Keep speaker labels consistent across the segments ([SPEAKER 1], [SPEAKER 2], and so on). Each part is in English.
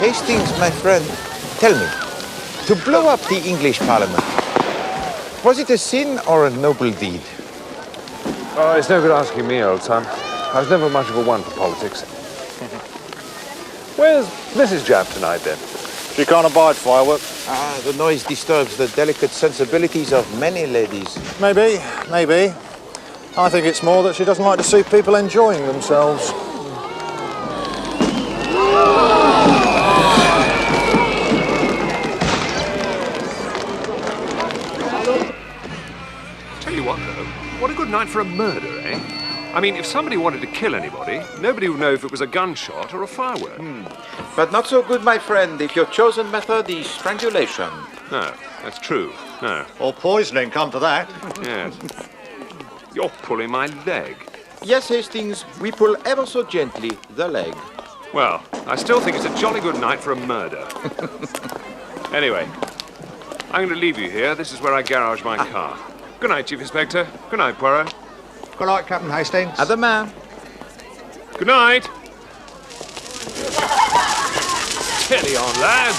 [SPEAKER 1] Hastings, my friend, tell me, to blow up the English Parliament, was it a sin or a noble deed?
[SPEAKER 2] Oh, it's no good asking me, old son. I was never much of a one for politics. Where's Mrs. Japp tonight, then?
[SPEAKER 3] She can't abide fireworks.
[SPEAKER 1] Ah, the noise disturbs the delicate sensibilities of many ladies.
[SPEAKER 3] Maybe. I think it's more that she doesn't like to see people enjoying themselves.
[SPEAKER 2] Tell you what, though, what a good night for a murder, eh? I mean, if somebody wanted to kill anybody, nobody would know if it was a gunshot or a firework.
[SPEAKER 1] But not so good, my friend, if your chosen method is strangulation.
[SPEAKER 2] No, that's true. No.
[SPEAKER 3] Or poisoning, come to that.
[SPEAKER 2] Yes. You're pulling my leg.
[SPEAKER 1] Yes, Hastings, we pull ever so gently the leg.
[SPEAKER 2] Well, I still think it's a jolly good night for a murder. Anyway, I'm going to leave you here. This is where I garage my car. Good night, Chief Inspector. Good night, Poirot.
[SPEAKER 3] Good night, Captain Hastings.
[SPEAKER 1] Other man.
[SPEAKER 2] Good night. Steady on, lads.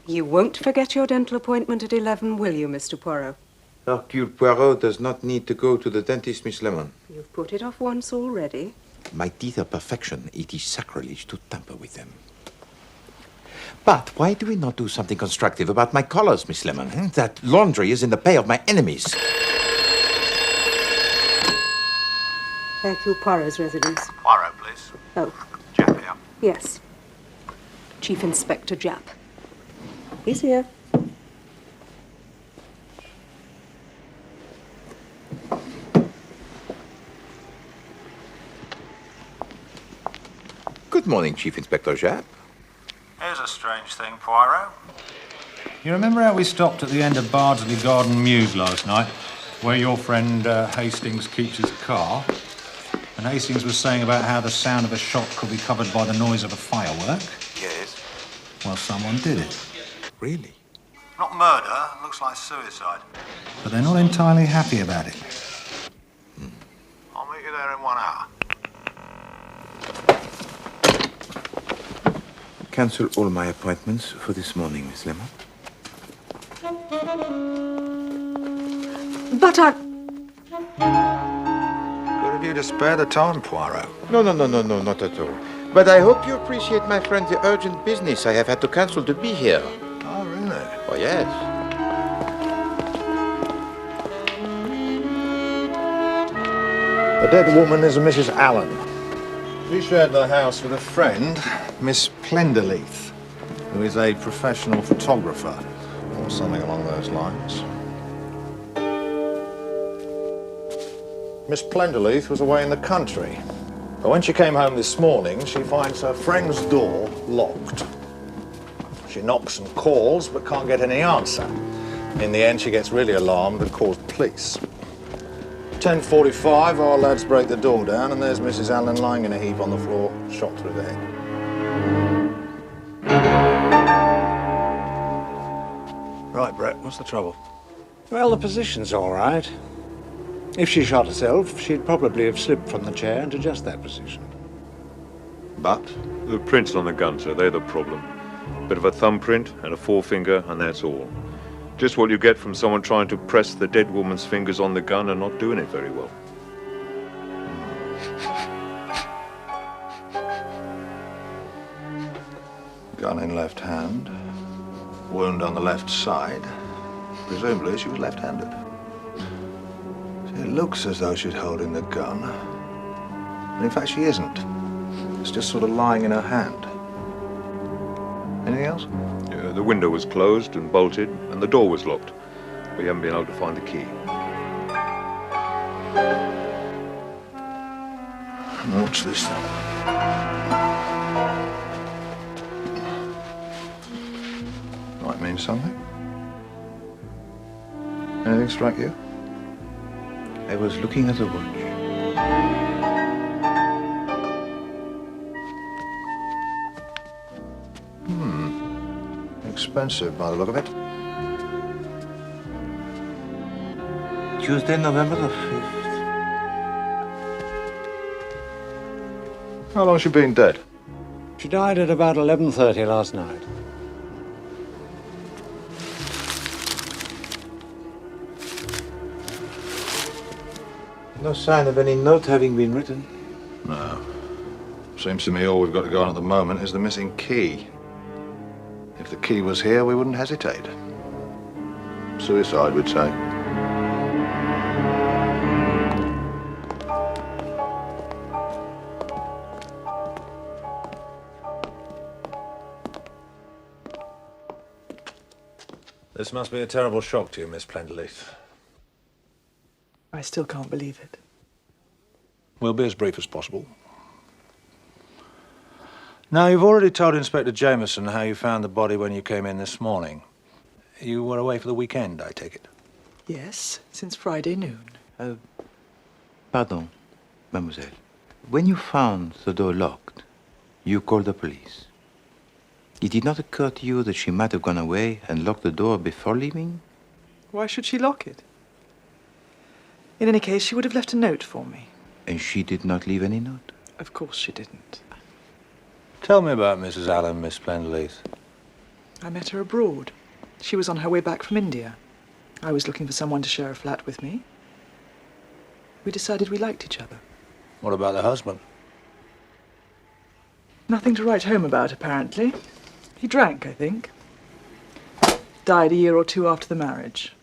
[SPEAKER 4] You won't forget your dental appointment at 11, will you, Mr. Poirot?
[SPEAKER 1] Hercule Poirot does not need to go to the dentist, Miss Lemon.
[SPEAKER 4] You've put it off once already.
[SPEAKER 1] My teeth are perfection. It is sacrilege to tamper with them. But why do we not do something constructive about my collars, Miss Lemon? That laundry is in the pay of my enemies.
[SPEAKER 4] Hercule Poirot's residence.
[SPEAKER 3] Poirot, please.
[SPEAKER 4] Oh,
[SPEAKER 3] Japp here.
[SPEAKER 4] yes. Chief Inspector Japp. He's here.
[SPEAKER 1] Good morning, Chief Inspector Japp.
[SPEAKER 3] Here's a strange thing, Poirot.
[SPEAKER 5] You remember how we stopped at the end of Bardsley Garden Mews last night, where your friend Hastings keeps his car? And Hastings was saying about how the sound of a shot could be covered by the noise of a firework?
[SPEAKER 1] Yes.
[SPEAKER 5] Well, someone did it.
[SPEAKER 1] Really?
[SPEAKER 3] Not murder, looks like suicide.
[SPEAKER 5] But they're not entirely happy about it.
[SPEAKER 3] I'll meet you there in 1 hour.
[SPEAKER 1] Cancel all my appointments for this morning, Miss Lemon.
[SPEAKER 4] But
[SPEAKER 3] Good of you to spare the time, Poirot.
[SPEAKER 1] No, not at all. But I hope you appreciate, my friend, the urgent business I have had to cancel to be here.
[SPEAKER 3] Oh, really?
[SPEAKER 1] Oh, yes.
[SPEAKER 3] The dead woman is Mrs. Allen. She shared the house with a friend, Miss Plenderleith, who is a professional photographer, or something along those lines. Miss Plenderleith was away in the country, but when she came home this morning, she finds her friend's door locked. She knocks and calls, but can't get any answer. In the end, she gets really alarmed and calls the police. 10:45, our lads break the door down, and there's Mrs. Allen lying in a heap on the floor, shot through the head.
[SPEAKER 6] Right, Brett, what's the trouble? Well, the position's all right. If she shot herself, she'd probably have slipped from the chair into just that position.
[SPEAKER 3] But
[SPEAKER 7] The prints on the gun, sir, they're the problem. Bit of a thumbprint and a forefinger, and that's all. Just what you get from someone trying to press the dead woman's fingers on the gun and not doing it very well.
[SPEAKER 3] gun in left hand, wound on the left side. Presumably she was left-handed. It looks as though she's holding the gun. But in fact, she isn't. It's just sort of lying in her hand. Anything else?
[SPEAKER 7] Yeah, the window was closed and bolted, and the door was locked. We haven't been able to find the key.
[SPEAKER 3] What's this then? Might mean something. Anything strike you?
[SPEAKER 1] I was looking at the watch.
[SPEAKER 3] Expensive by the look of it.
[SPEAKER 1] Tuesday, November the 5th.
[SPEAKER 3] How long has she been dead?
[SPEAKER 6] She died at about 11:30 last night.
[SPEAKER 1] No sign of any note having been written.
[SPEAKER 3] No. Seems to me all we've got to go on at the moment is the missing key. If the key was here, we wouldn't hesitate. Suicide, we'd say. This must be a terrible shock to you, Miss Plenderleith.
[SPEAKER 8] I still can't believe it.
[SPEAKER 3] We'll be as brief as possible. Now, you've already told Inspector Jameson how you found the body when you came in this morning. You were away for the weekend, I take it?
[SPEAKER 8] Yes, since Friday noon.
[SPEAKER 1] Pardon, mademoiselle. When you found the door locked, you called the police. It did not occur to you that she might have gone away and locked the door before leaving?
[SPEAKER 8] Why should she lock it? In any case, she would have left a note for me.
[SPEAKER 1] And she did not leave any note?
[SPEAKER 8] Of course she didn't.
[SPEAKER 3] Tell me about Mrs. Allen, Miss Plenderleith.
[SPEAKER 8] I met her abroad. She was on her way back from India. I was looking for someone to share a flat with me. We decided we liked each other.
[SPEAKER 3] What about the husband?
[SPEAKER 8] Nothing to write home about, apparently. He drank, I think. Died a year or two after the marriage.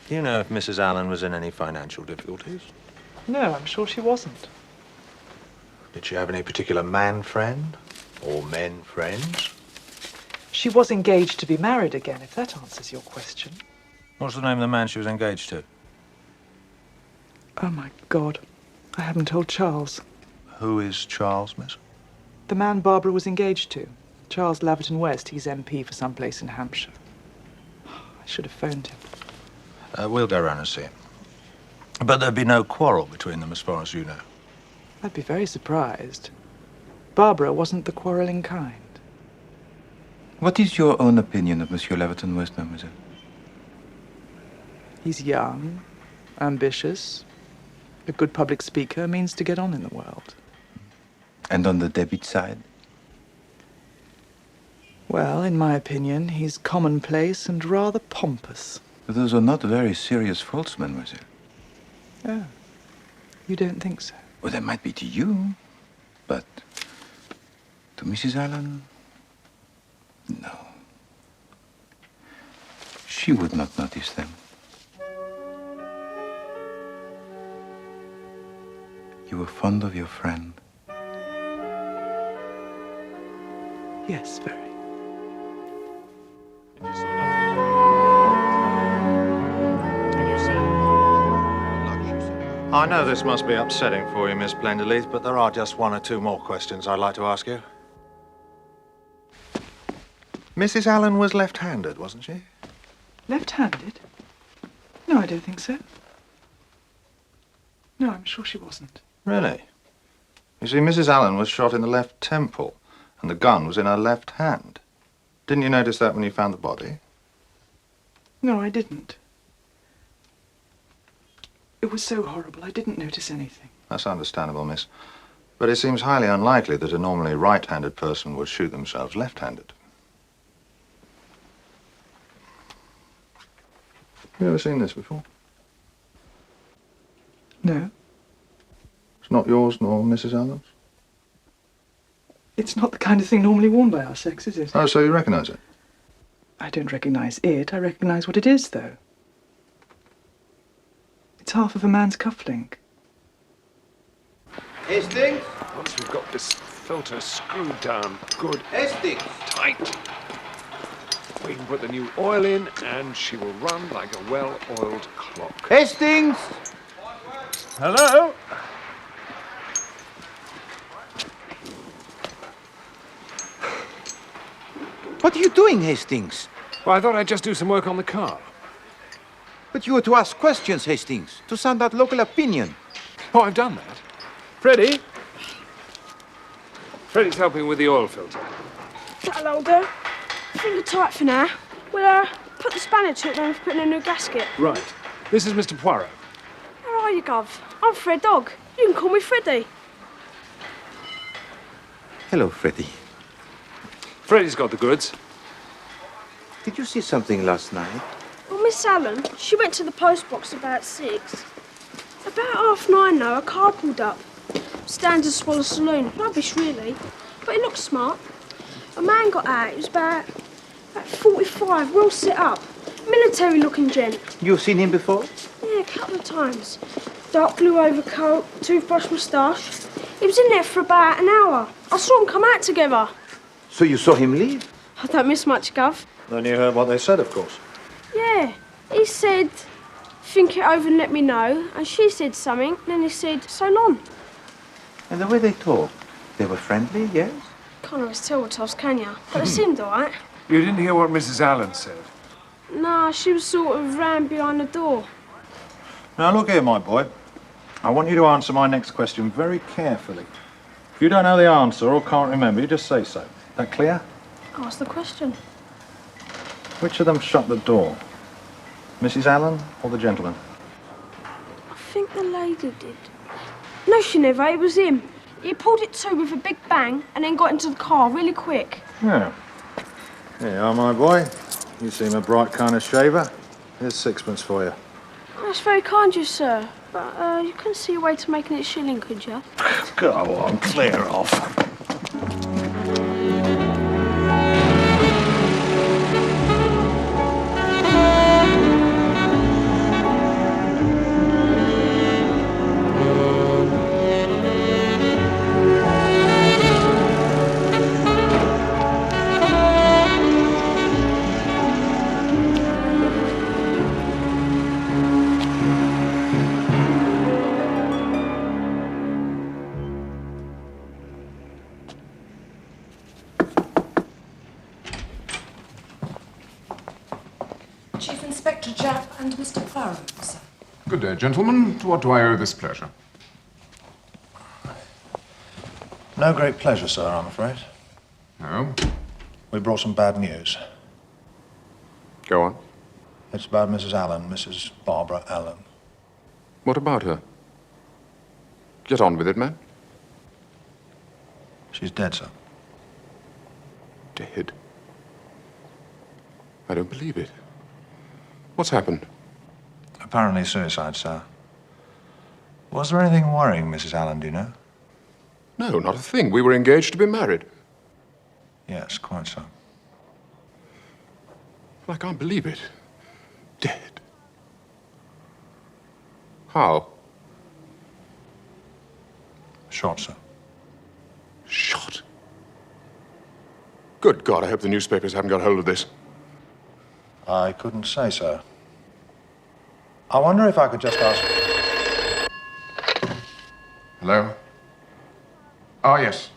[SPEAKER 3] Do you know if Mrs. Allen was in any financial difficulties?
[SPEAKER 8] No, I'm sure she wasn't.
[SPEAKER 3] Did she have any particular man friend? Or men friends?
[SPEAKER 8] She was engaged to be married again, if that answers your question.
[SPEAKER 3] What's the name of the man she was engaged to?
[SPEAKER 8] Oh, my God. I haven't told Charles.
[SPEAKER 3] Who is Charles, miss?
[SPEAKER 8] The man Barbara was engaged to. Charles Laverton West. He's MP for some place in Hampshire. I should have phoned him.
[SPEAKER 3] We'll go round and see him. But there'd be no quarrel between them as far as you know.
[SPEAKER 8] I'd be very surprised. Barbara wasn't the quarrelling kind.
[SPEAKER 1] What is your own opinion of Monsieur Laverton West, mademoiselle?
[SPEAKER 8] He's young, ambitious, a good public speaker, means to get on in the world.
[SPEAKER 1] And on the debit side?
[SPEAKER 8] Well, in my opinion, he's commonplace and rather pompous.
[SPEAKER 1] Those are not very serious faults, mademoiselle.
[SPEAKER 8] Oh, you don't think so?
[SPEAKER 1] Well, they might be to you, but to Mrs. Allen, no. She would not notice them. You were fond of your friend?
[SPEAKER 8] Yes, very.
[SPEAKER 3] I know this must be upsetting for you, Miss Blenderleith, but there are just one or two more questions I'd like to ask you. Mrs. Allen was left-handed, wasn't she?
[SPEAKER 8] Left-handed? No, I don't think so. No, I'm sure she wasn't.
[SPEAKER 3] Really? You see, Mrs. Allen was shot in the left temple, and the gun was in her left hand. Didn't you notice that when you found the body?
[SPEAKER 8] No, I didn't. It was so horrible, I didn't notice anything.
[SPEAKER 3] That's understandable, miss. But it seems highly unlikely that a normally right-handed person would shoot themselves left-handed. Have you ever seen this before?
[SPEAKER 8] No,
[SPEAKER 3] It's not yours nor Mrs. Allen's?
[SPEAKER 8] it's not the kind of thing normally worn by our sex, is it?
[SPEAKER 3] Oh, so you recognise it?
[SPEAKER 8] I don't recognise it, I recognise what it is, though. It's half of a man's cufflink.
[SPEAKER 1] Hastings?
[SPEAKER 2] Once we've got this filter screwed down good
[SPEAKER 1] Hastings!
[SPEAKER 2] tight, we can put the new oil in and she will run like a well-oiled clock.
[SPEAKER 1] Hastings!
[SPEAKER 2] Hello?
[SPEAKER 1] What are you doing, Hastings?
[SPEAKER 2] Well, I thought I'd just do some work on the car.
[SPEAKER 1] But you were to ask questions, Hastings, to sound out local opinion.
[SPEAKER 2] Oh, I've done that. Freddie? Freddie's helping with the oil filter.
[SPEAKER 9] That'll do. Finger tight for now. We'll put the spanner to it when we've put in a new gasket.
[SPEAKER 2] Right. This is Mr. Poirot.
[SPEAKER 9] How are you, Gov? I'm Fred Dog. You can call me Freddie.
[SPEAKER 1] Hello, Freddie.
[SPEAKER 2] Freddie's got the goods.
[SPEAKER 1] Did you see something last night?
[SPEAKER 9] Well, Miss Allen, she went to the post box about 6. About 9:30, though, a car pulled up. Standard Swallow Saloon. Rubbish, really. But it looked smart. A man got out. He was about 45, well set up. Military-looking gent.
[SPEAKER 1] You've seen him before?
[SPEAKER 9] Yeah, a couple of times. Dark blue overcoat, toothbrush moustache. He was in there for about an hour. I saw them come out together.
[SPEAKER 1] So you saw him leave?
[SPEAKER 9] I don't miss much, Gov.
[SPEAKER 3] Then you heard what they said, of course.
[SPEAKER 9] Yeah, he said, think it over and let me know. And she said something, and then he said, so long.
[SPEAKER 1] And the way they talked, they were friendly, yes?
[SPEAKER 9] Can't always tell what else, can ya? But they seemed all right.
[SPEAKER 2] You didn't hear what Mrs. Allen said.
[SPEAKER 9] Nah, she was sort of round behind the door.
[SPEAKER 3] Now, look here, my boy. I want you to answer my next question very carefully. If you don't know the answer or can't remember, you just say so. That clear?
[SPEAKER 9] Ask the question.
[SPEAKER 3] Which of them shut the door? Mrs. Allen or the gentleman?
[SPEAKER 9] I think the lady did. No, she never. It was him. He pulled it to with a big bang and then got into the car really quick.
[SPEAKER 3] Yeah. Here you are, my boy. You seem a bright kind of shaver. Here's 6pence for you.
[SPEAKER 9] That's very kind of you, sir. But you couldn't see a way to making it shilling, could you?
[SPEAKER 3] Go on, clear off.
[SPEAKER 10] Chief Inspector Japp and Mr. Poirot, sir.
[SPEAKER 11] Good day, gentlemen. To what do I owe this pleasure?
[SPEAKER 3] No great pleasure, sir, I'm afraid.
[SPEAKER 11] No?
[SPEAKER 3] We brought some bad news.
[SPEAKER 11] Go on.
[SPEAKER 3] It's about Mrs. Allen, Mrs. Barbara Allen.
[SPEAKER 11] What about her? Get on with it, man.
[SPEAKER 3] She's dead, sir.
[SPEAKER 11] Dead? I don't believe it. What's happened?
[SPEAKER 3] Apparently suicide, sir. Was there anything worrying Mrs. Allen, do you know?
[SPEAKER 11] No, not a thing. We were engaged to be married.
[SPEAKER 3] Yes, quite so.
[SPEAKER 11] I can't believe it. Dead. How?
[SPEAKER 5] Shot, sir.
[SPEAKER 11] Shot? Good God, I hope the newspapers haven't got hold of this.
[SPEAKER 5] I couldn't say, sir. I wonder if I could just ask...
[SPEAKER 11] Hello? Oh, yes.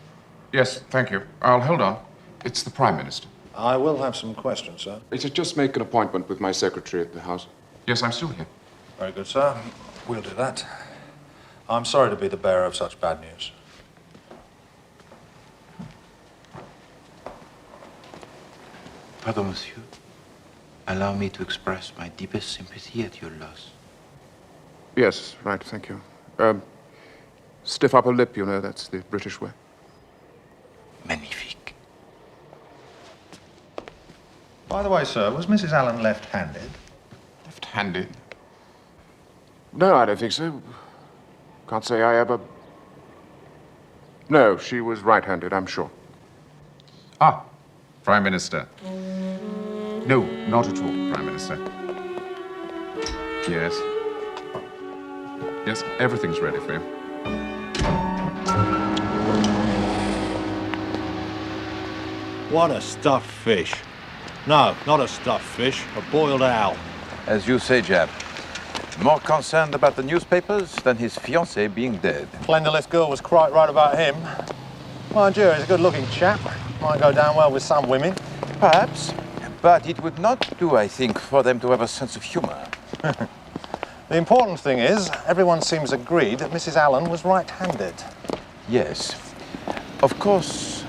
[SPEAKER 11] Yes, thank you. I'll hold on. It's the Prime Minister.
[SPEAKER 5] I will have some questions, sir.
[SPEAKER 11] It's just make an appointment with my secretary at the House. Yes, I'm still here.
[SPEAKER 5] Very good, sir. We'll do that. I'm sorry to be the bearer of such bad news.
[SPEAKER 1] Pardon, monsieur. Allow me to express my deepest sympathy at your loss.
[SPEAKER 11] Yes, right, thank you. Stiff upper lip, you know, that's the British way.
[SPEAKER 1] Magnifique.
[SPEAKER 5] By the way, sir, was Mrs. Allen left-handed?
[SPEAKER 11] Left-handed? No, I don't think so. Can't say I ever... No, she was right-handed, I'm sure. Ah, Prime Minister. No, not at all, Prime Minister. Yes. Yes, everything's ready for you.
[SPEAKER 6] What a stuffed fish. No, not a stuffed fish, a boiled owl.
[SPEAKER 1] As you say, Jap. More concerned about the newspapers than his fiancée being dead.
[SPEAKER 6] Plenderless girl was quite right about him. Mind you, he's a good-looking chap. Might go down well with some women.
[SPEAKER 1] Perhaps. But it would not do, I think, for them to have a sense of humor.
[SPEAKER 6] The important thing is, everyone seems agreed that Mrs. Allen was right-handed.
[SPEAKER 1] Yes. Of course,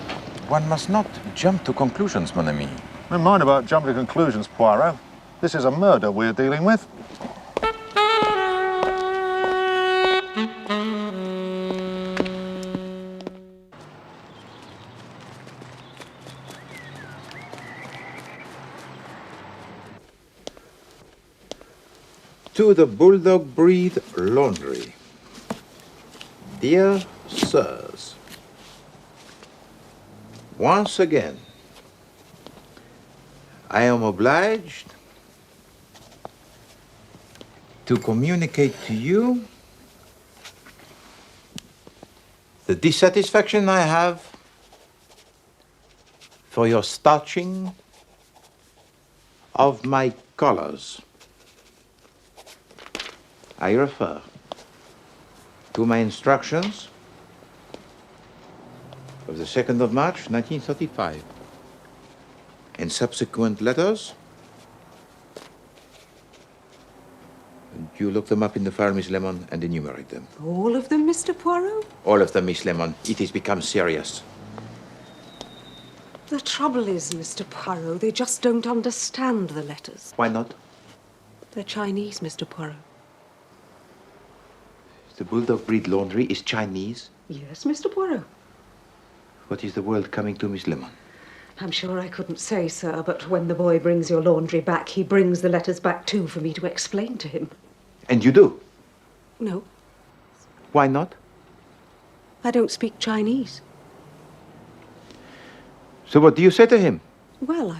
[SPEAKER 1] one must not jump to conclusions, mon ami.
[SPEAKER 6] Never mind about jumping to conclusions, Poirot. This is a murder we're dealing with.
[SPEAKER 1] To the Bulldog Breed Laundry. Dear Sirs, once again, I am obliged to communicate to you the dissatisfaction I have for your starching of my collars. I refer to my instructions of the 2nd of March, 1935, and subsequent letters. You look them up in the file, Miss Lemon, and enumerate them.
[SPEAKER 4] All of them, Mr. Poirot?
[SPEAKER 1] All of them, Miss Lemon. It has become serious.
[SPEAKER 4] The trouble is, Mr. Poirot, they just don't understand the letters.
[SPEAKER 1] Why not?
[SPEAKER 4] They're Chinese, Mr. Poirot.
[SPEAKER 1] The Bulldog Breed Laundry is Chinese?
[SPEAKER 4] Yes, Mr. Poirot.
[SPEAKER 1] What is the world coming to, Miss Lemon?
[SPEAKER 4] I'm sure I couldn't say, sir, but when the boy brings your laundry back, he brings the letters back too for me to explain to him.
[SPEAKER 1] And you do?
[SPEAKER 4] No,
[SPEAKER 1] Why not?
[SPEAKER 4] I don't speak Chinese.
[SPEAKER 1] So what do you say to him?
[SPEAKER 4] Well,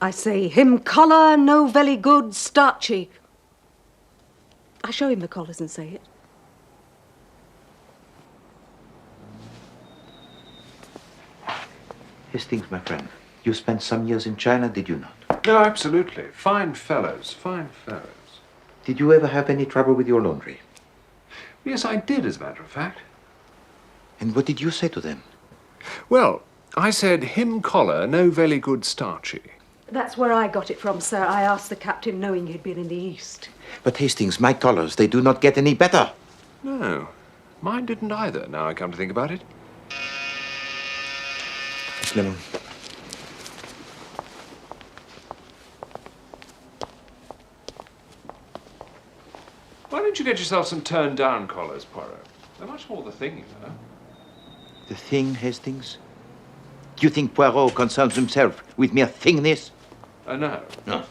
[SPEAKER 4] I say, him collar no very good, starchy. I show him the collars and say it.
[SPEAKER 1] Hastings, my friend, you spent some years in China, did you not?
[SPEAKER 2] No, absolutely. Fine fellows, fine fellows.
[SPEAKER 1] Did you ever have any trouble with your laundry?
[SPEAKER 2] Yes, I did, as a matter of fact.
[SPEAKER 1] And what did you say to them?
[SPEAKER 2] Well, I said, him collar no very good starchy.
[SPEAKER 4] That's where I got it from, sir. I asked the captain knowing he'd been in the East.
[SPEAKER 1] But Hastings, my collars, they do not get any better.
[SPEAKER 2] No, mine didn't either, now I come to think about it.
[SPEAKER 1] Miss Lemon.
[SPEAKER 2] Why don't you get yourself some turned-down collars, Poirot? They're much more the thing, you know.
[SPEAKER 1] The thing, Hastings? Do you think Poirot concerns himself with mere thingness?
[SPEAKER 2] No.
[SPEAKER 1] No.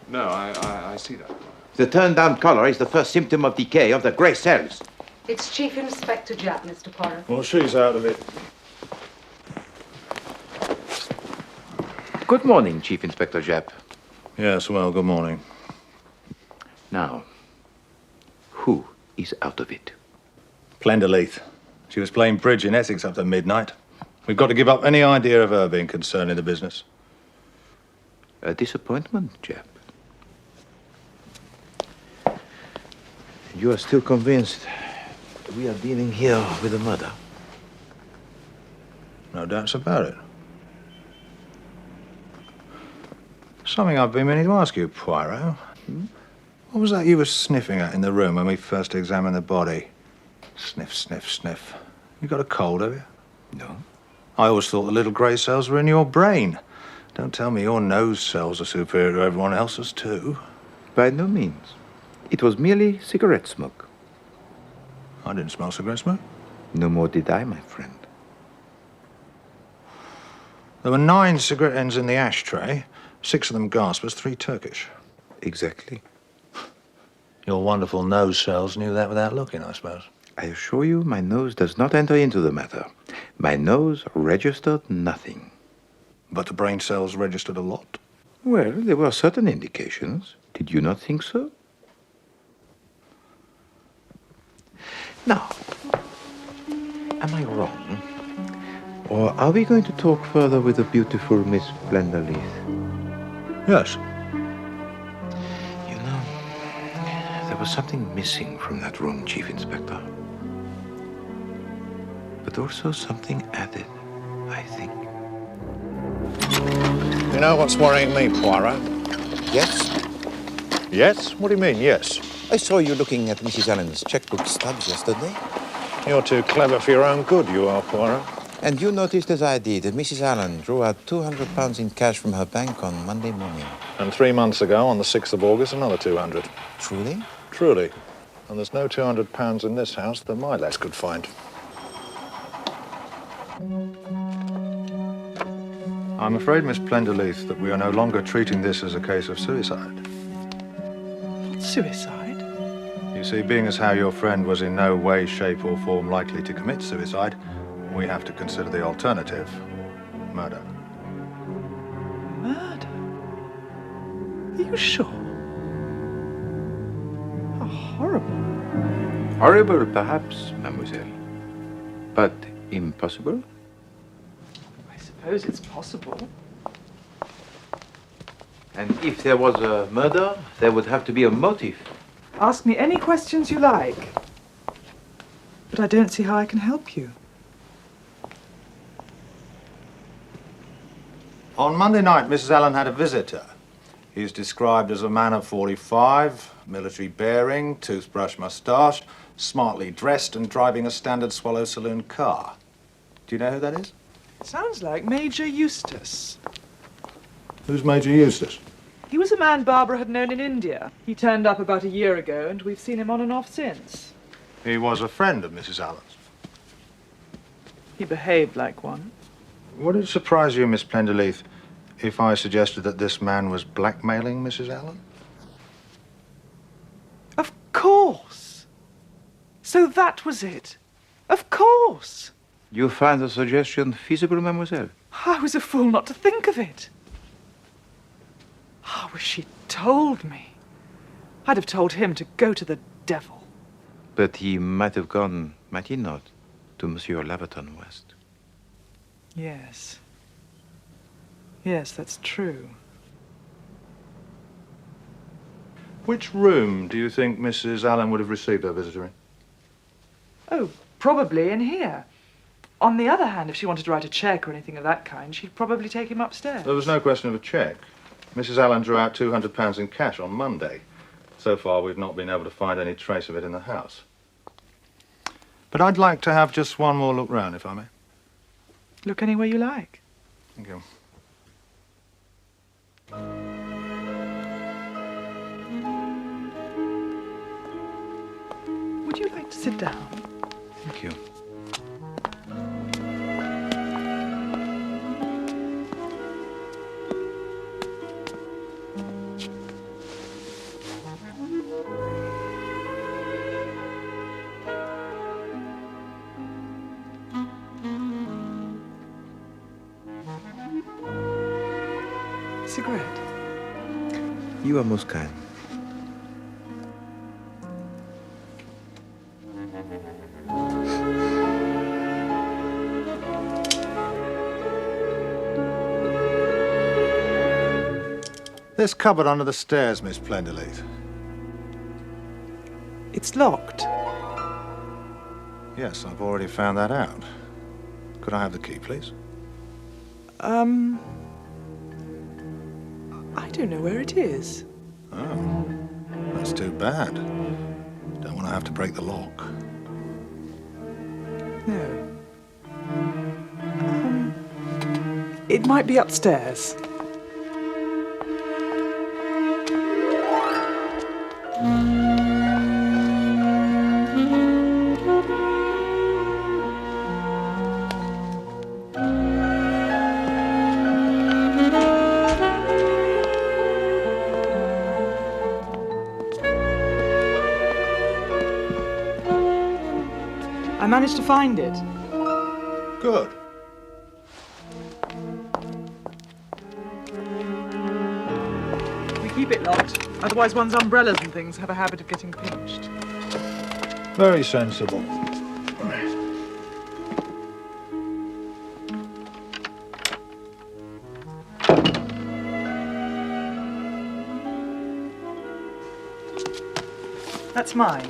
[SPEAKER 2] No, I see that.
[SPEAKER 1] The turned-down collar is the first symptom of decay of the grey cells.
[SPEAKER 4] It's Chief Inspector Japp, Mr. Poirot.
[SPEAKER 6] Well, she's out of it.
[SPEAKER 1] Good morning, Chief Inspector Japp.
[SPEAKER 6] Yes, well, good morning.
[SPEAKER 1] Now, who is out of it?
[SPEAKER 3] Plenderleith. She was playing bridge in Essex up to midnight. We've got to give up any idea of her being concerned in the business.
[SPEAKER 1] A disappointment, Jap. You are still convinced we are dealing here with a murder?
[SPEAKER 3] No doubts about it. Something I've been meaning to ask you, Poirot. What was that you were sniffing at in the room when we first examined the body? Sniff, sniff, sniff. You got a cold, have you?
[SPEAKER 1] No.
[SPEAKER 3] I always thought the little grey cells were in your brain. Don't tell me your nose cells are superior to everyone else's, too.
[SPEAKER 1] By no means. It was merely cigarette smoke.
[SPEAKER 3] I didn't smell cigarette smoke.
[SPEAKER 1] No more did I, my friend.
[SPEAKER 3] There were 9 cigarette ends in the ashtray, 6 of them gaspers, 3 Turkish.
[SPEAKER 1] Exactly.
[SPEAKER 3] Your wonderful nose cells knew that without looking, I suppose.
[SPEAKER 1] I assure you, my nose does not enter into the matter. My nose registered nothing.
[SPEAKER 3] But the brain cells registered a lot?
[SPEAKER 1] Well, there were certain indications. Did you not think so? Now, am I wrong? Or are we going to talk further with the beautiful Miss Plenderleith?
[SPEAKER 3] Yes.
[SPEAKER 1] You know, there was something missing from that room, Chief Inspector. But also something added, I think.
[SPEAKER 6] You know what's worrying me, Poirot?
[SPEAKER 1] Yes?
[SPEAKER 6] Yes? What do you mean, yes?
[SPEAKER 1] I saw you looking at Mrs. Allen's checkbook stubs yesterday.
[SPEAKER 6] You're too clever for your own good, you are, Poirot.
[SPEAKER 1] And you noticed, as I did, that Mrs. Allen drew out £200 in cash from her bank on Monday morning.
[SPEAKER 6] And 3 months ago, on the 6th of August, another 200.
[SPEAKER 1] Truly?
[SPEAKER 6] Truly. And there's no £200 in this house that my lads could find.
[SPEAKER 3] I'm afraid, Miss Plenderleith, that we are no longer treating this as a case of suicide.
[SPEAKER 8] Suicide?
[SPEAKER 3] You see, being as how your friend was in no way, shape or form likely to commit suicide, we have to consider the alternative, murder.
[SPEAKER 8] Murder? Are you sure? How horrible.
[SPEAKER 1] Horrible, perhaps, mademoiselle. But impossible?
[SPEAKER 8] I suppose it's possible.
[SPEAKER 1] And if there was a murder, there would have to be a motive.
[SPEAKER 8] Ask me any questions you like. But I don't see how I can help you.
[SPEAKER 3] On Monday night, Mrs. Allen had a visitor. He's described as a man of 45, military bearing, toothbrush moustache, smartly dressed and driving a standard Swallow Saloon car. Do you know who that is?
[SPEAKER 8] Sounds like Major Eustace.
[SPEAKER 3] Who's Major Eustace?
[SPEAKER 8] He was a man Barbara had known in India. He turned up about a year ago, and we've seen him on and off since.
[SPEAKER 3] He was a friend of Mrs. Allen's.
[SPEAKER 8] He behaved like one.
[SPEAKER 3] Would it surprise you, Miss Plenderleith, if I suggested that this man was blackmailing Mrs. Allen?
[SPEAKER 8] Of course. So that was it. Of course.
[SPEAKER 1] You find the suggestion feasible, mademoiselle?
[SPEAKER 8] I was a fool not to think of it. I wish she'd told me. I'd have told him to go to the devil.
[SPEAKER 1] But he might have gone, might he not, to Monsieur Laverton West.
[SPEAKER 8] Yes. Yes, that's true.
[SPEAKER 3] Which room do you think Mrs. Allen would have received her visitor in?
[SPEAKER 8] Oh, probably in here. On the other hand, if she wanted to write a cheque or anything of that kind, she'd probably take him upstairs.
[SPEAKER 3] There was no question of a cheque. Mrs. Allen drew out £200 in cash on Monday. So far, we've not been able to find any trace of it in the house. But I'd like to have just one more look round, if I may.
[SPEAKER 8] Look anywhere you like.
[SPEAKER 3] Thank you.
[SPEAKER 8] Would you like to sit down?
[SPEAKER 1] Thank you.
[SPEAKER 8] Cigarette?
[SPEAKER 1] You are most kind.
[SPEAKER 6] This cupboard under the stairs, Miss Plenderleaf.
[SPEAKER 8] It's locked.
[SPEAKER 6] Yes, I've already found that out. Could I have the key, please?
[SPEAKER 8] I don't know where it is.
[SPEAKER 6] Oh, that's too bad. Don't want to have to break the lock.
[SPEAKER 8] No. It might be upstairs. I managed to find it.
[SPEAKER 6] Good.
[SPEAKER 8] We keep it locked, otherwise one's umbrellas and things have a habit of getting pinched.
[SPEAKER 6] Very sensible.
[SPEAKER 8] That's mine.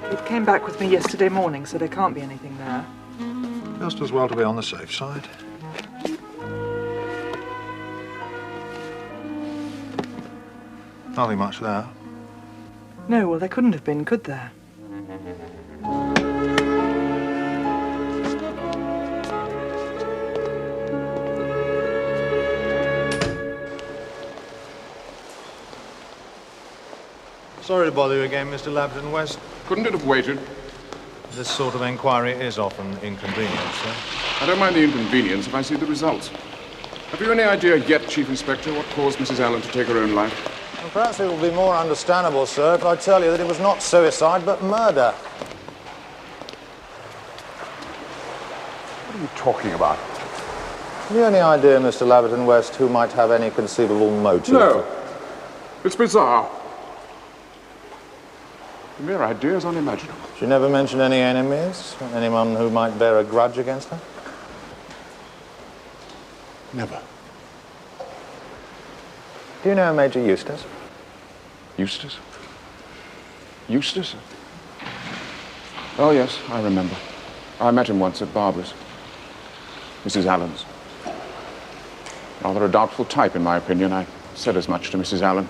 [SPEAKER 8] It came back with me yesterday morning, so there can't be anything there.
[SPEAKER 6] Just as well to be on the safe side. Nothing much there.
[SPEAKER 8] No, well, there couldn't have been, could there?
[SPEAKER 6] Sorry to bother you again, Mr. Labden West.
[SPEAKER 11] Couldn't it have waited?
[SPEAKER 6] This sort of inquiry is often inconvenient, sir.
[SPEAKER 11] I don't mind the inconvenience if I see the results. Have you any idea yet, Chief Inspector, what caused Mrs. Allen to take her own life?
[SPEAKER 3] Well, perhaps it will be more understandable, sir, if I tell you that it was not suicide, but murder.
[SPEAKER 11] What are you talking about?
[SPEAKER 3] Have you any idea, Mr. Laverton West, who might have any conceivable motive?
[SPEAKER 11] No. It's bizarre. The mere idea is unimaginable.
[SPEAKER 3] She never mentioned any enemies? Anyone who might bear a grudge against her?
[SPEAKER 11] Never.
[SPEAKER 3] Do you know Major Eustace?
[SPEAKER 11] Eustace? Eustace? Oh, yes, I remember. I met him once at Barbara's. Mrs. Allen's. Rather a doubtful type, in my opinion. I said as much to Mrs. Allen.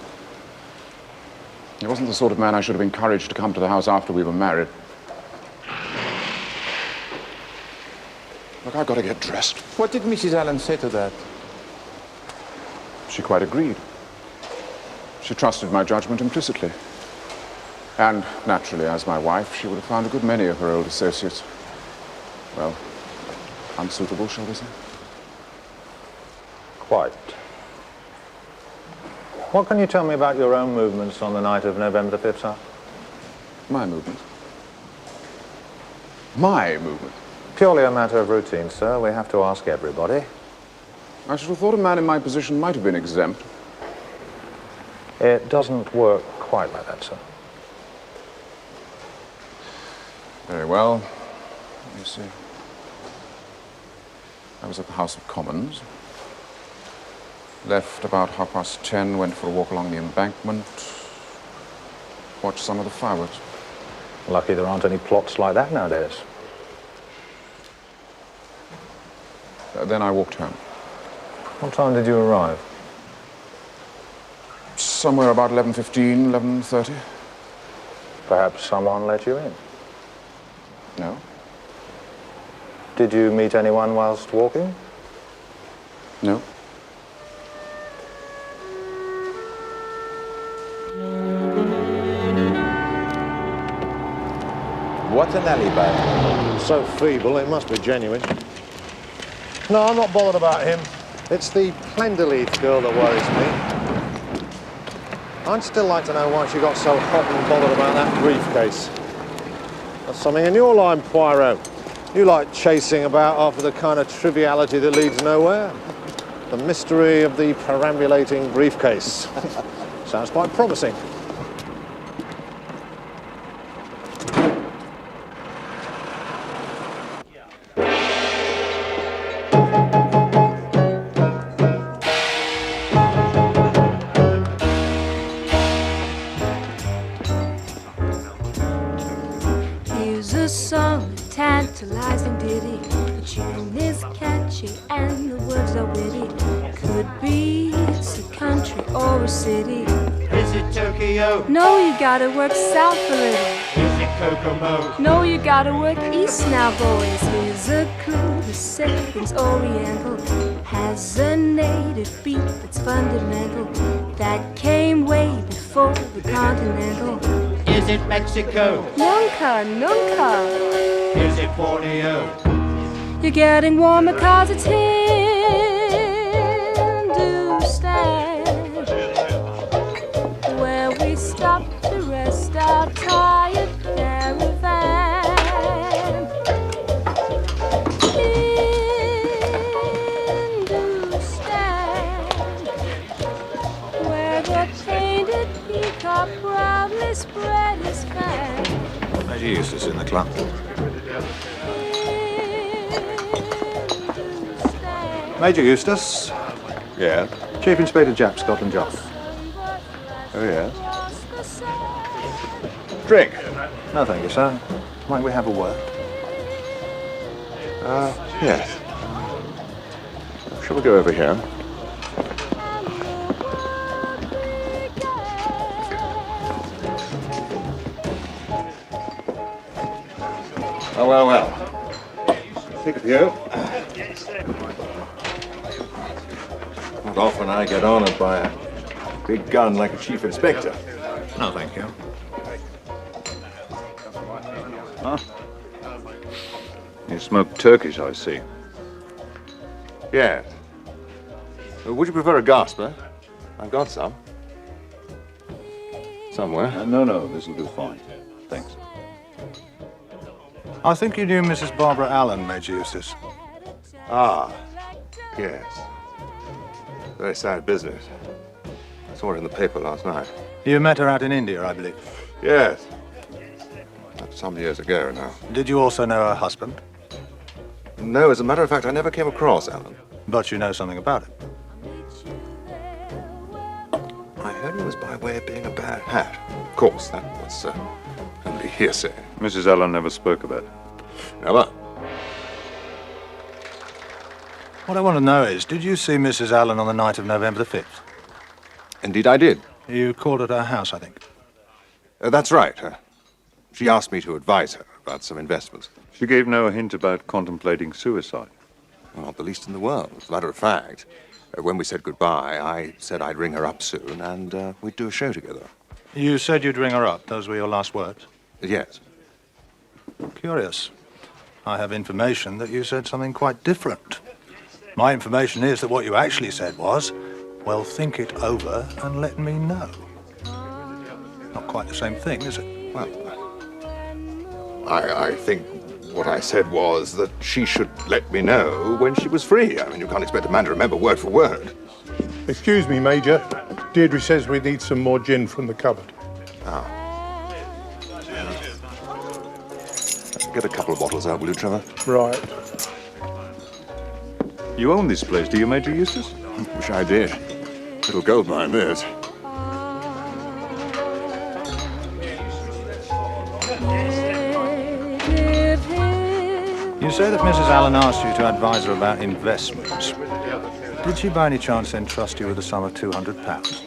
[SPEAKER 11] He wasn't the sort of man I should have encouraged to come to the house after we were married. Look, I've got to get dressed.
[SPEAKER 1] What did Mrs. Allen say to that?
[SPEAKER 11] She quite agreed. She trusted my judgment implicitly. And, naturally, as my wife, she would have found a good many of her old associates, well, unsuitable, shall we say?
[SPEAKER 3] Quite. What can you tell me about your own movements on the night of November the 5th, sir?
[SPEAKER 11] My movements? My movement?
[SPEAKER 3] Purely a matter of routine, sir. We have to ask everybody.
[SPEAKER 11] I should have thought a man in my position might have been exempt.
[SPEAKER 3] It doesn't work quite like that, sir.
[SPEAKER 11] Very well. Let me see. I was at the House of Commons. Left about 10:30, went for a walk along the embankment. Watched some of the fireworks.
[SPEAKER 3] Lucky there aren't any plots like that nowadays.
[SPEAKER 11] Then I walked home.
[SPEAKER 3] What time did you arrive?
[SPEAKER 11] Somewhere about 11:15, 11:30.
[SPEAKER 3] Perhaps someone let you in?
[SPEAKER 11] No.
[SPEAKER 3] Did you meet anyone whilst walking?
[SPEAKER 11] No.
[SPEAKER 1] What an alibi.
[SPEAKER 3] So feeble, it must be genuine. No, I'm not bothered about him. It's the Plenderleaf girl that worries me. I'd still like to know why she got so hot and bothered about that briefcase. That's something in your line, Poirot. You like chasing about after the kind of triviality that leads nowhere. The mystery of the perambulating briefcase. Sounds quite promising.
[SPEAKER 12] Here's a song, a tantalizing ditty. The tune is catchy and the words are witty. Could be it's a country or a city.
[SPEAKER 13] Is it Tokyo?
[SPEAKER 12] No, you gotta work south a little.
[SPEAKER 13] Is it Kokomo?
[SPEAKER 12] No, you gotta work east now, boys. Here's a clue, the setting's oriental. Has a native beat that's fundamental. That came way before the continental.
[SPEAKER 13] Is it Mexico?
[SPEAKER 12] Nunca, nunca.
[SPEAKER 13] Is it Borneo?
[SPEAKER 12] You're getting warmer 'cause it's Hindustan, where we stop to rest our tired caravan. Hindustan, where the painted peacock proudly spread his fan.
[SPEAKER 6] Major Eustace in the club. Major Eustace.
[SPEAKER 3] Yeah?
[SPEAKER 6] Chief Inspector Japp, Scotland Yard.
[SPEAKER 3] Oh, yes? Drink?
[SPEAKER 6] No, thank you, sir. Might we have a word?
[SPEAKER 3] Yes. Shall we go over here? Oh, well, well. Think of you. Not often I get honored by a big gun like a chief inspector.
[SPEAKER 6] No, thank you.
[SPEAKER 7] Huh? You smoke Turkish, I see.
[SPEAKER 3] Yes. Would you prefer a gasper? I've got some. Somewhere.
[SPEAKER 7] No, this'll do fine. Thanks.
[SPEAKER 6] I think you knew Mrs. Barbara Allen, Major Eustace.
[SPEAKER 3] Ah, yes. Very sad business. I saw it in the paper last night.
[SPEAKER 6] You met her out in India, I believe.
[SPEAKER 3] Yes. That's some years ago now.
[SPEAKER 6] Did you also know her husband?
[SPEAKER 3] No, as a matter of fact, I never came across Alan.
[SPEAKER 6] But you know something about it.
[SPEAKER 3] I heard it was by way of being a bad hat. Of course, that was only hearsay.
[SPEAKER 7] Mrs. Allen never spoke about it.
[SPEAKER 3] Never.
[SPEAKER 6] What I want to know is, did you see Mrs. Allen on the night of November the 5th?
[SPEAKER 3] Indeed, I did.
[SPEAKER 6] You called at her house, I think.
[SPEAKER 3] That's right. She asked me to advise her about some investments.
[SPEAKER 7] She gave no hint about contemplating suicide.
[SPEAKER 3] Well, not the least in the world. As a matter of fact, when we said goodbye, I said I'd ring her up soon and we'd do a show together.
[SPEAKER 6] You said you'd ring her up. Those were your last words?
[SPEAKER 3] Yes.
[SPEAKER 6] Curious. I have information that you said something quite different. My information is that what you actually said was, well, think it over and let me know. Not quite the same thing, is it?
[SPEAKER 3] Well, I think what I said was that she should let me know when she was free. I mean, you can't expect a man to remember word for word.
[SPEAKER 14] Excuse me, Major. Deirdre says we need some more gin from the cupboard.
[SPEAKER 3] Ah. Get a couple of bottles out, will you, Trevor?
[SPEAKER 14] Right.
[SPEAKER 7] You own this place, do you, Major Eustace?
[SPEAKER 3] Wish I did. Little gold mine, this.
[SPEAKER 6] You say that Mrs. Allen asked you to advise her about investments. Did she by any chance entrust you with a sum of £200?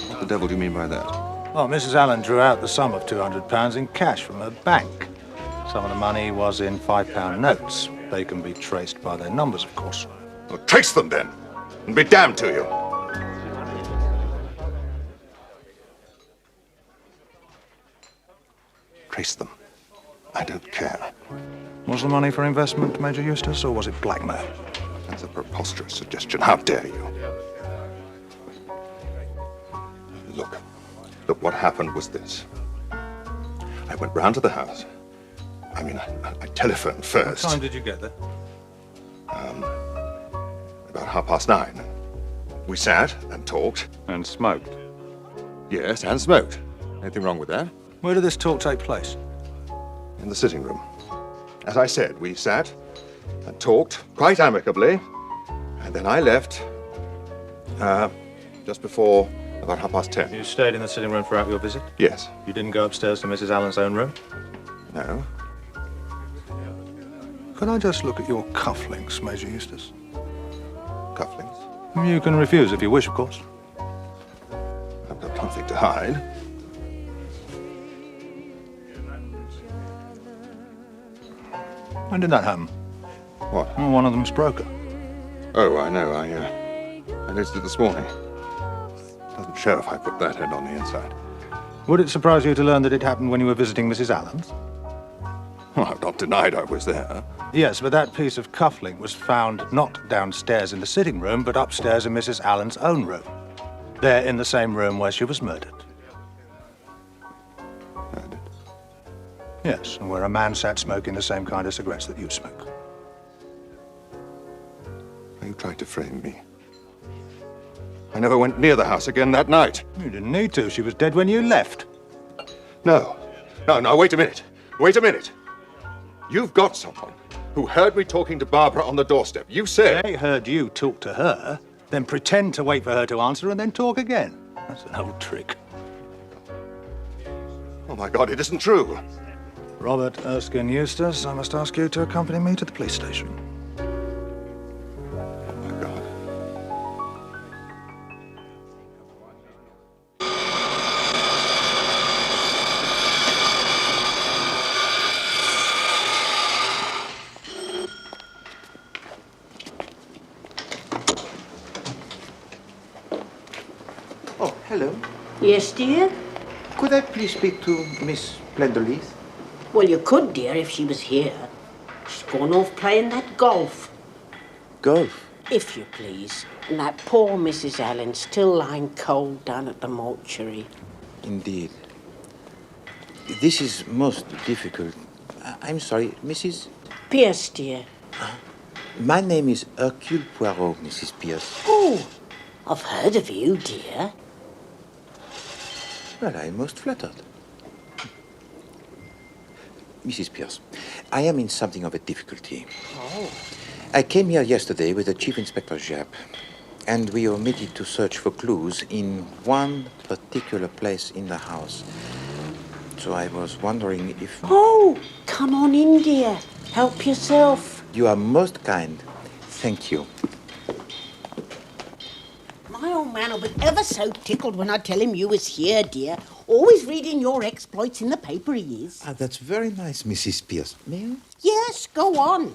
[SPEAKER 3] What the devil do you mean by that?
[SPEAKER 6] Well, Mrs. Allen drew out the sum of £200 in cash from her bank. Some of the money was in £5 notes. They can be traced by their numbers, of course.
[SPEAKER 3] Well, trace them then, and be damned to you. Trace them. I don't care.
[SPEAKER 6] Was the money for investment, Major Eustace, or was it blackmail?
[SPEAKER 3] That's a preposterous suggestion. How dare you? Look, what happened was this. I went round to the house. I mean, I telephoned first.
[SPEAKER 6] What time did you get there?
[SPEAKER 3] About 9:30. We sat and talked.
[SPEAKER 7] And smoked.
[SPEAKER 3] Yes, and smoked. Anything wrong with that?
[SPEAKER 6] Where did this talk take place?
[SPEAKER 3] In the sitting room. As I said, we sat and talked quite amicably, and then I left just before about 10:30.
[SPEAKER 6] You stayed in the sitting room throughout your visit?
[SPEAKER 3] Yes.
[SPEAKER 6] You didn't go upstairs to Mrs. Allen's own room?
[SPEAKER 3] No.
[SPEAKER 6] Could I just look at your cufflinks, Major Eustace?
[SPEAKER 3] Cufflinks?
[SPEAKER 6] You can refuse if you wish, of course.
[SPEAKER 3] I've got nothing to hide.
[SPEAKER 6] When did that happen?
[SPEAKER 3] What?
[SPEAKER 6] Well, one of them's broken.
[SPEAKER 3] Oh, I know. I noticed it this morning. Doesn't show if I put that head on the inside.
[SPEAKER 6] Would it surprise you to learn that it happened when you were visiting Mrs. Allen's?
[SPEAKER 3] Well, I've not denied I was there.
[SPEAKER 6] Yes, but that piece of cufflink was found not downstairs in the sitting room, but upstairs in Mrs. Allen's own room. There in the same room where she was murdered.
[SPEAKER 3] Murdered?
[SPEAKER 6] Yes, and where a man sat smoking the same kind of cigarettes that you smoke.
[SPEAKER 3] Are you trying to frame me? I never went near the house again that night.
[SPEAKER 6] You didn't need to. She was dead when you left.
[SPEAKER 3] No. No, wait a minute. Wait a minute. You've got someone who heard me talking to Barbara on the doorstep. You said...
[SPEAKER 6] They heard you talk to her, then pretend to wait for her to answer and then talk again. That's an old trick.
[SPEAKER 3] Oh, my God, it isn't true.
[SPEAKER 6] Robert Erskine Eustace, I must ask you to accompany me to the police station.
[SPEAKER 3] Oh, my God.
[SPEAKER 1] Oh, hello.
[SPEAKER 15] Yes, dear?
[SPEAKER 1] Could I please speak to Miss Plenderleith?
[SPEAKER 15] Well, you could, dear, if she was here. She's gone off playing that golf.
[SPEAKER 1] Golf?
[SPEAKER 15] If you please. And that poor Mrs. Allen still lying cold down at the mortuary.
[SPEAKER 1] Indeed. This is most difficult. I'm sorry, Mrs.
[SPEAKER 15] Pierce, dear.
[SPEAKER 1] My name is Hercule Poirot, Mrs. Pierce.
[SPEAKER 15] Oh, I've heard of you, dear.
[SPEAKER 1] Well, I'm most flattered. Mrs. Pierce, I am in something of a difficulty.
[SPEAKER 15] Oh.
[SPEAKER 1] I came here yesterday with the Chief Inspector Japp, and we omitted to search for clues in one particular place in the house. So I was wondering if...
[SPEAKER 15] Oh, come on in, dear. Help yourself.
[SPEAKER 1] You are most kind. Thank you.
[SPEAKER 15] My old man will be ever so tickled when I tell him you was here, dear. Always reading your exploits in the paper, he is.
[SPEAKER 1] Ah, that's very nice, Mrs. Pierce. May I?
[SPEAKER 15] Yes, go on.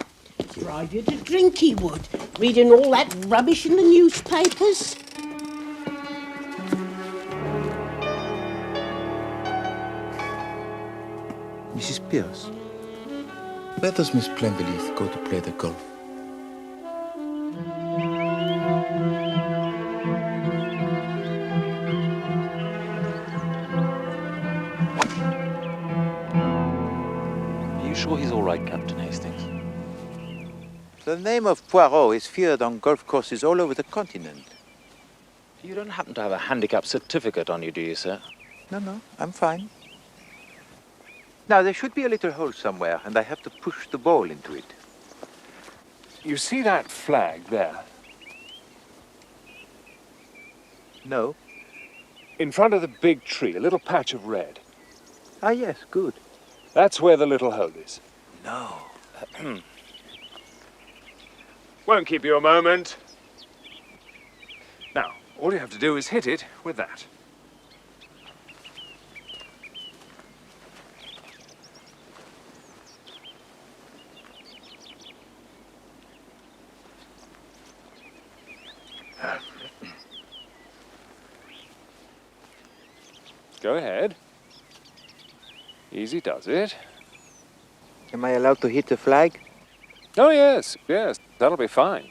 [SPEAKER 15] Drive you to drink, he would. Reading all that rubbish in the newspapers.
[SPEAKER 1] Mrs. Pierce, where does Miss Plenderleith go to play the golf?
[SPEAKER 16] Are you sure he's all right, Captain Hastings?
[SPEAKER 1] The name of Poirot is feared on golf courses all over the continent.
[SPEAKER 16] You don't happen to have a handicap certificate on you, do you, sir?
[SPEAKER 1] No, I'm fine. Now, there should be a little hole somewhere, and I have to push the ball into it.
[SPEAKER 2] You see that flag there?
[SPEAKER 1] No.
[SPEAKER 2] In front of the big tree, a little patch of red.
[SPEAKER 1] Ah, yes, good.
[SPEAKER 2] That's where the little hole is.
[SPEAKER 1] No.
[SPEAKER 2] Won't keep you a moment. Now, all you have to do is hit it with that. Go ahead. Easy does it.
[SPEAKER 1] Am I allowed to hit the flag?
[SPEAKER 2] Oh, yes, that'll be fine.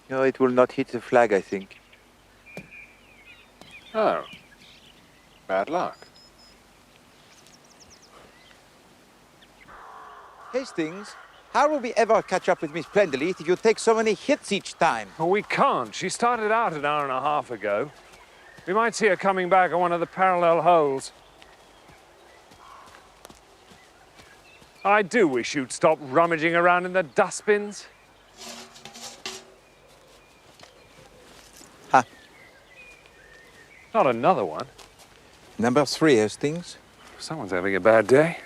[SPEAKER 1] No, it will not hit the flag, I think.
[SPEAKER 2] Oh. Bad luck.
[SPEAKER 1] Hastings, how will we ever catch up with Miss Plenderleith if you take so many hits each time?
[SPEAKER 2] Well, we can't. She started out an hour and a half ago. We might see her coming back at one of the parallel holes. I do wish you'd stop rummaging around in the dustbins.
[SPEAKER 1] Ha.
[SPEAKER 2] Not another one.
[SPEAKER 1] Number 3, Hastings.
[SPEAKER 2] Someone's having a bad day.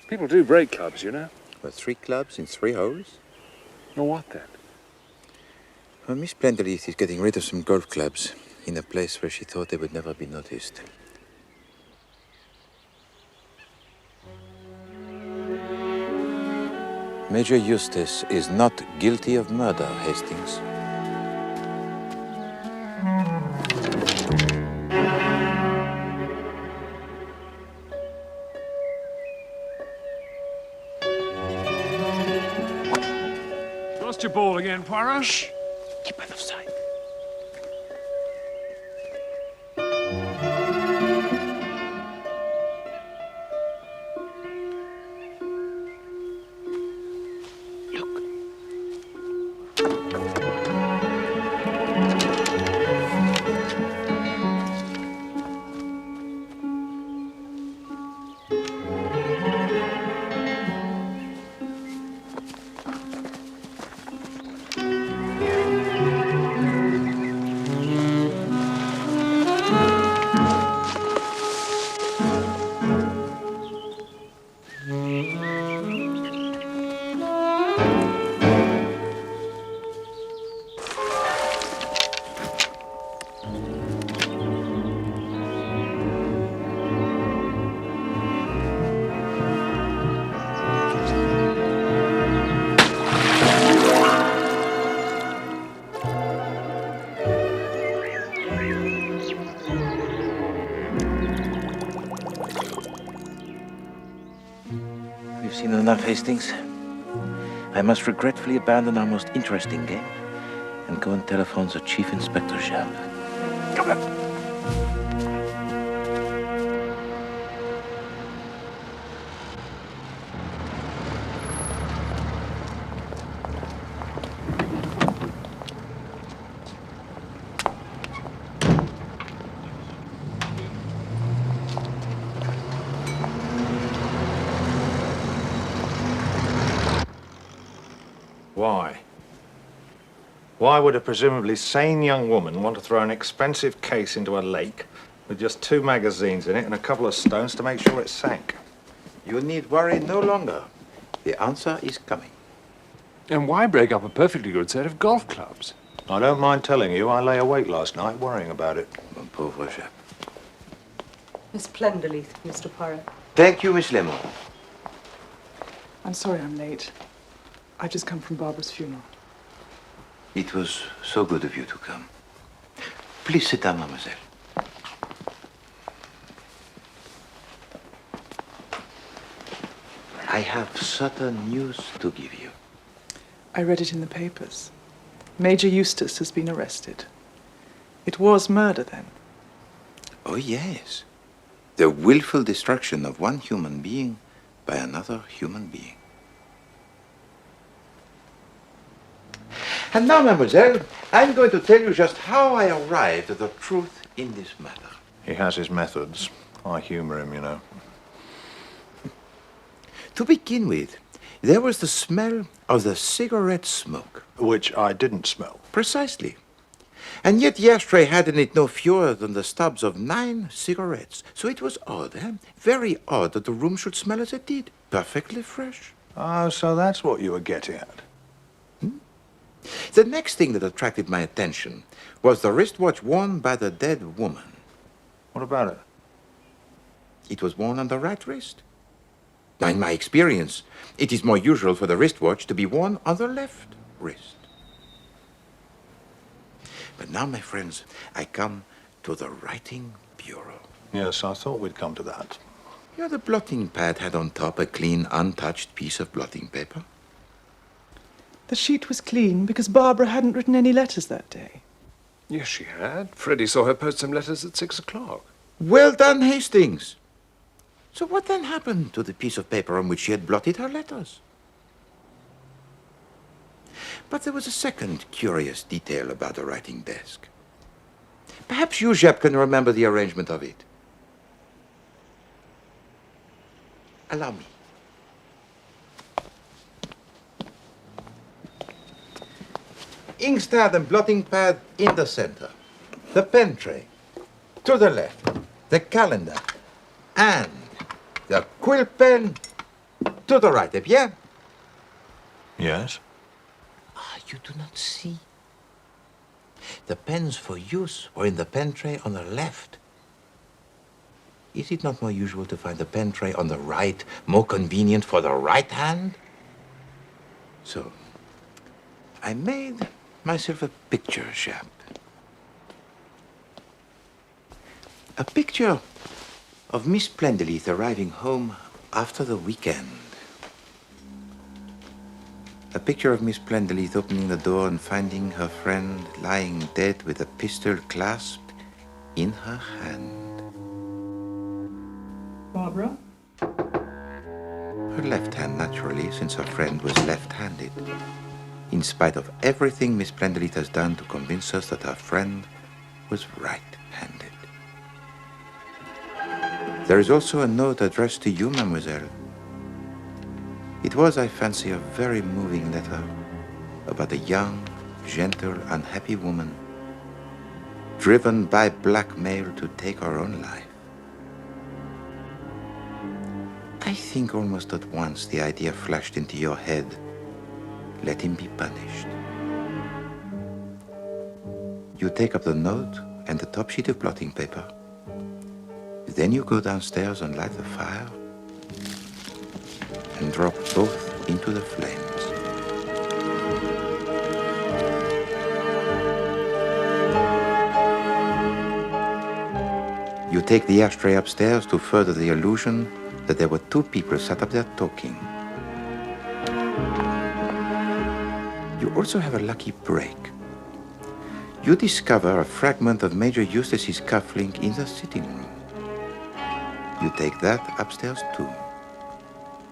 [SPEAKER 2] People do break clubs, you know.
[SPEAKER 1] Well, 3 clubs in 3 holes?
[SPEAKER 2] Well, what then?
[SPEAKER 1] Well, Miss Plenderleaf is getting rid of some golf clubs in a place where she thought they would never be noticed. Major Eustace is not guilty of murder, Hastings.
[SPEAKER 2] Lost your ball again, Poirot?
[SPEAKER 1] Shh! Keep out of sight. We've seen enough, Hastings. I must regretfully abandon our most interesting game and go and telephone the Chief Inspector Jap. Come on.
[SPEAKER 6] Why? Why would a presumably sane young woman want to throw an expensive case into a lake with just 2 magazines in it and a couple of stones to make sure it sank?
[SPEAKER 1] You need worry no longer. The answer is coming.
[SPEAKER 2] And why break up a perfectly good set of golf clubs?
[SPEAKER 6] I don't mind telling you, I lay awake last night worrying about it.
[SPEAKER 1] Mon pauvre chap.
[SPEAKER 4] Miss Plenderleaf, Mr. Poirot.
[SPEAKER 1] Thank you, Miss Lemon.
[SPEAKER 8] I'm sorry I'm late. I've just come from Barbara's funeral.
[SPEAKER 1] It was so good of you to come. Please sit down, mademoiselle. I have certain news to give you.
[SPEAKER 8] I read it in the papers. Major Eustace has been arrested. It was murder, then?
[SPEAKER 1] Oh, yes. The willful destruction of one human being by another human being. And now, mademoiselle, I'm going to tell you just how I arrived at the truth in this matter.
[SPEAKER 6] He has his methods. I humor him, you know.
[SPEAKER 1] To begin with, there was the smell of the cigarette smoke.
[SPEAKER 6] Which I didn't smell.
[SPEAKER 1] Precisely. And yet the ashtray had in it no fewer than the stubs of 9 cigarettes. So it was odd, eh? Very odd that the room should smell as it did. Perfectly fresh.
[SPEAKER 6] Oh, so that's what you were getting at.
[SPEAKER 1] The next thing that attracted my attention was the wristwatch worn by the dead woman.
[SPEAKER 6] What about it?
[SPEAKER 1] It was worn on the right wrist. Now, in my experience, it is more usual for the wristwatch to be worn on the left wrist. But now, my friends, I come to the writing bureau.
[SPEAKER 6] Yes, I thought we'd come to that.
[SPEAKER 1] Yeah, the blotting pad had on top a clean, untouched piece of blotting paper.
[SPEAKER 8] The sheet was clean because Barbara hadn't written any letters that day.
[SPEAKER 2] Yes, she had. Freddie saw her post some letters at 6 o'clock.
[SPEAKER 1] Well done, Hastings. So what then happened to the piece of paper on which she had blotted her letters? But there was a second curious detail about the writing desk. Perhaps you, Jap, can remember the arrangement of it. Allow me. inkstand and blotting pad in the center. The pen tray to the left. The calendar and the quill pen to the right. Eh bien?
[SPEAKER 6] Yes?
[SPEAKER 1] Ah, you do not see. The pens for use were in the pen tray on the left. Is it not more usual to find the pen tray on the right, more convenient for the right hand? So, I made myself a picture, chap. A picture of Miss Plendelith arriving home after the weekend. A picture of Miss Plendelith opening the door and finding her friend lying dead with a pistol clasped in her hand.
[SPEAKER 8] Barbara?
[SPEAKER 1] Her left hand, naturally, since her friend was left-handed. In spite of everything Miss Plendelith has done to convince us that her friend was right-handed. There is also a note addressed to you, mademoiselle. It was, I fancy, a very moving letter about a young, gentle, unhappy woman driven by blackmail to take her own life. I think almost at once the idea flashed into your head. Let him be punished. You take up the note and the top sheet of blotting paper. Then you go downstairs and light the fire and drop both into the flames. You take the ashtray upstairs to further the illusion that there were two people sat up there talking. You also have a lucky break. You discover a fragment of Major Eustace's cufflink in the sitting room. You take that upstairs too.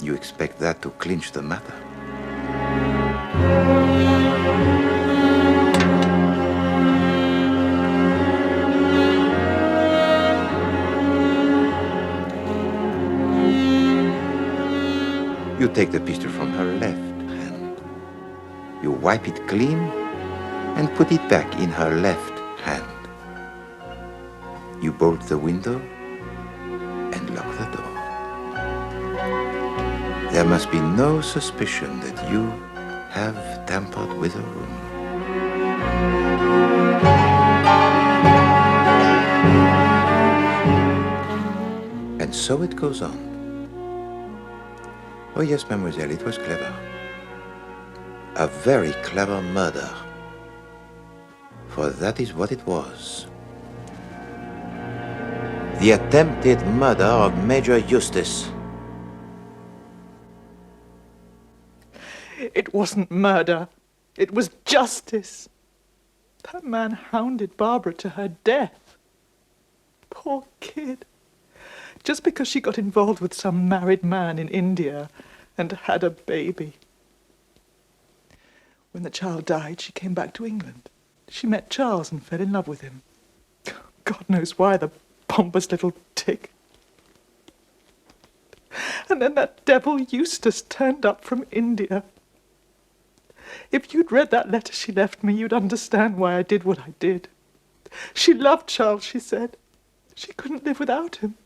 [SPEAKER 1] You expect that to clinch the matter. You take the pistol from her left hand. You wipe it clean and put it back in her left hand. You bolt the window and lock the door. There must be no suspicion that you have tampered with a room. And so it goes on. Oh yes, mademoiselle, it was clever. A very clever murder. For that is what it was. The attempted murder of Major Eustace.
[SPEAKER 8] It wasn't murder. It was justice. That man hounded Barbara to her death. Poor kid. Just because she got involved with some married man in India and had a baby. When the child died, she came back to England. She met Charles and fell in love with him. God knows why, the pompous little tick. And then that devil Eustace turned up from India. If you'd read that letter she left me, you'd understand why I did what I did. She loved Charles, she said. She couldn't live without him.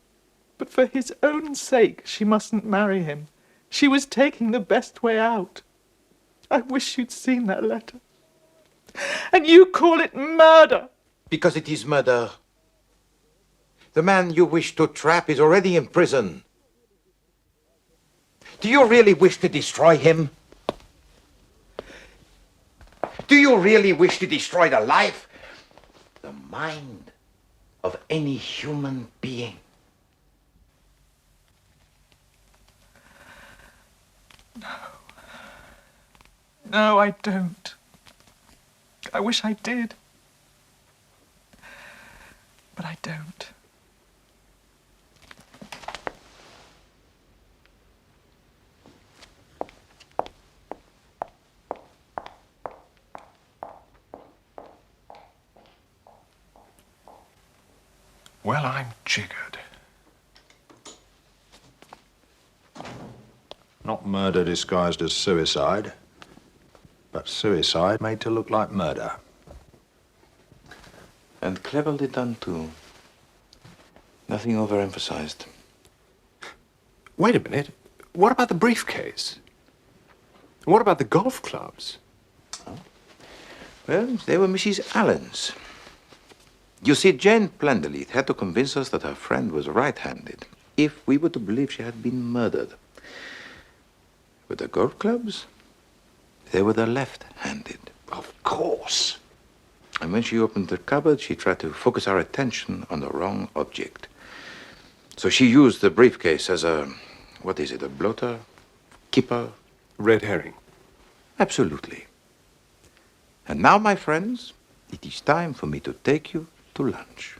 [SPEAKER 8] But for his own sake, she mustn't marry him. She was taking the best way out. I wish you'd seen that letter. And you call it murder!
[SPEAKER 1] Because it is murder. The man you wish to trap is already in prison. Do you really wish to destroy him? Do you really wish to destroy the life, the mind of any human being?
[SPEAKER 8] No, I don't. I wish I did. But I don't.
[SPEAKER 6] Well, I'm jiggered. Not murder disguised as suicide,
[SPEAKER 3] But suicide made to look like murder.
[SPEAKER 1] And cleverly done, too. Nothing overemphasized.
[SPEAKER 2] Wait a minute. What about the briefcase? What about the golf clubs?
[SPEAKER 1] Well, they were Mrs. Allen's. You see, Jane Plenderleith had to convince us that her friend was right-handed if we were to believe she had been murdered. With the golf clubs, they were the left-handed.
[SPEAKER 2] Of course.
[SPEAKER 1] And when she opened the cupboard, she tried to focus our attention on the wrong object. So she used the briefcase as a, what is it, a bloater? Keeper?
[SPEAKER 2] Red herring.
[SPEAKER 1] Absolutely. And now, my friends, it is time for me to take you to lunch.